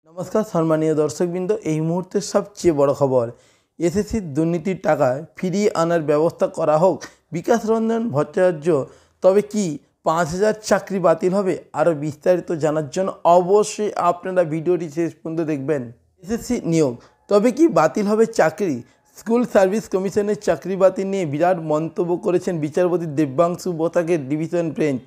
নমস্কার সম্মানীয় দর্শকবৃন্দ, এই মুহূর্তের সবচেয়ে বড় খবর, এসএসসির দুর্নীতির টাকা ফিরিয়ে আনার ব্যবস্থা করা হোক। বিকাশ রঞ্জন ভট্টাচার্য, তবে কি ৫,০০০ চাকরি বাতিল হবে? আরও বিস্তারিত জানার জন্য অবশ্যই আপনারা ভিডিওটি শেষ পর্যন্ত দেখবেন। এসএসসি নিয়োগ, তবে কি বাতিল হবে চাকরি? স্কুল সার্ভিস কমিশনের চাকরি বাতিল নিয়ে বিরাট মন্তব্য করেছেন বিচারপতি দেবাংশু বসাকের ডিভিশন বেঞ্চ।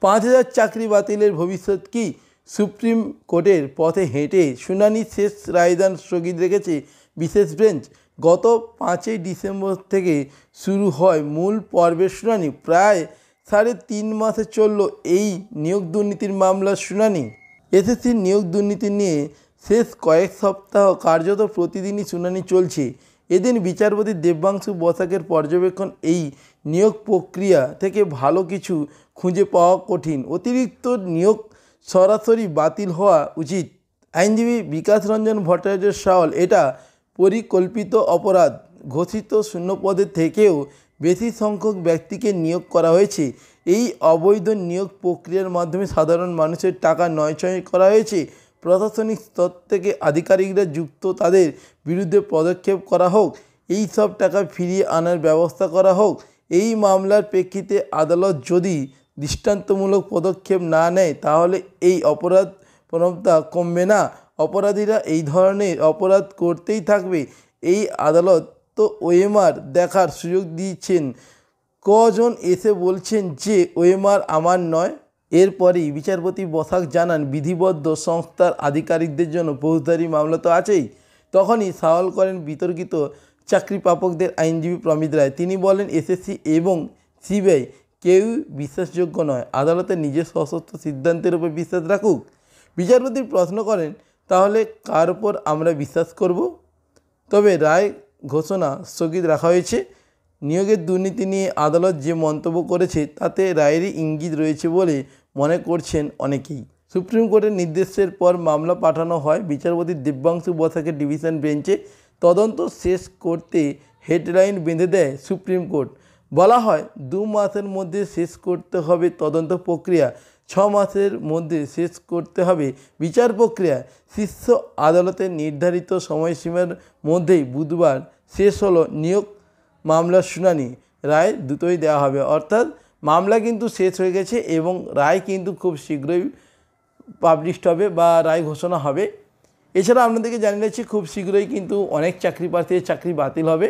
৫,০০০ চাকরি বাতিলের ভবিষ্যৎ কি? সুপ্রিম কোর্টের পথে হেঁটে শুনানি শেষ রায়দান স্থগিত রেখেছে বিশেষ বেঞ্চ। গত ৫ই ডিসেম্বর থেকে শুরু হয় মূল পর্বের শুনানি। প্রায় ৩.৫ মাসে চলল এই নিয়োগ দুর্নীতির মামলার শুনানি। এসএসসির নিয়োগ দুর্নীতি নিয়ে শেষ কয়েক সপ্তাহ কার্যত প্রতিদিনই শুনানি চলছে। এদিন বিচারপতি দেবাংশু বসাকের পর্যবেক্ষণ, এই নিয়োগ প্রক্রিয়া থেকে ভালো কিছু খুঁজে পাওয়া কঠিন। অতিরিক্ত নিয়োগ সরাসরি বাতিল হওয়া উচিত। আইনজীবী বিকাশ রঞ্জন ভট্টাচার্যের সওয়াল, এটা পরিকল্পিত অপরাধ। ঘোষিত শূন্যপদের থেকেও বেশি সংখ্যক ব্যক্তিকে নিয়োগ করা হয়েছে। এই অবৈধ নিয়োগ প্রক্রিয়ার মাধ্যমে সাধারণ মানুষের টাকা নয়ছয় করা হয়েছে। প্রশাসনিক স্তর থেকে আধিকারিকরা যুক্ত, তাদের বিরুদ্ধে পদক্ষেপ করা হোক। এই সব টাকা ফিরিয়ে আনার ব্যবস্থা করা হোক। এই মামলার প্রেক্ষিতে আদালত যদি দৃষ্টান্তমূলক পদক্ষেপ না নেয় তাহলে এই অপরাধ প্রবণতা কমবে না। অপরাধীরা এই ধরনের অপরাধ করতেই থাকবে। এই আদালত তো ওএমআর দেখার সুযোগ দিয়েছেন। কজন এসে বলছেন যে ওএমআর আমার নয়? এরপরেই বিচারপতি বসাক জানান, বিধিবদ্ধ সংস্থার আধিকারিকদের জন্য ফৌজদারি মামলা তো আছেই। তখনই সওয়াল করেন বিতর্কিত চাকরি প্রাপকদের আইনজীবী প্রমিত রায়। তিনি বলেন, এসএসসি এবং সিবিআই কেউ বিশ্বাসযোগ্য নয়। আদালতের নিজের সশস্ত্র সিদ্ধান্তের উপর বিশ্বাস রাখুক। বিচারপতি প্রশ্ন করেন, তাহলে কার উপর আমরা বিশ্বাস করব? তবে রায় ঘোষণা স্থগিত রাখা হয়েছে। নিয়োগের দুর্নীতি নিয়ে আদালত যে মন্তব্য করেছে তাতে রায়েরই ইঙ্গিত রয়েছে বলে মনে করছেন অনেকেই। সুপ্রিম কোর্টের নির্দেশের পর মামলা পাঠানো হয় বিচারপতি দেবাংশু বসাকের ডিভিশন বেঞ্চে। তদন্ত শেষ করতে হেডলাইন বেঁধে দেয় সুপ্রিম কোর্ট। বলা হয়, 2 মাসের মধ্যে শেষ করতে হবে তদন্ত প্রক্রিয়া, 6 মাসের মধ্যে শেষ করতে হবে বিচার প্রক্রিয়া। শীর্ষ আদালতের নির্ধারিত সময়সীমার মধ্যেই বুধবার শেষ হলো নিয়োগ মামলার শুনানি। রায় দ্রুতই দেওয়া হবে, অর্থাৎ মামলা কিন্তু শেষ হয়ে গেছে এবং রায় কিন্তু খুব শীঘ্রই পাবলিশড হবে বা রায় ঘোষণা হবে। এছাড়া আপনাদেরকে জানিয়ে রাখছি, খুব শীঘ্রই কিন্তু অনেক চাকরি প্রার্থীদের চাকরি বাতিল হবে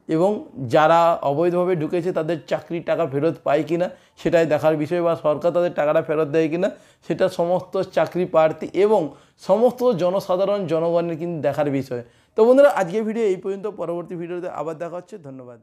এবং যারা অবৈধভাবে ঢুকেছে তাদের চাকরির টাকা ফেরত পায় কিনা সেটাই দেখার বিষয়, বা সরকার তাদের টাকাটা ফেরত দেয় কিনা সেটা সমস্ত চাকরি প্রার্থী এবং সমস্ত জনগণের কিন্তু দেখার বিষয়। তো বন্ধুরা, আজকের ভিডিও এই পর্যন্ত। পরবর্তী ভিডিওতে আবার দেখা হচ্ছে। ধন্যবাদ।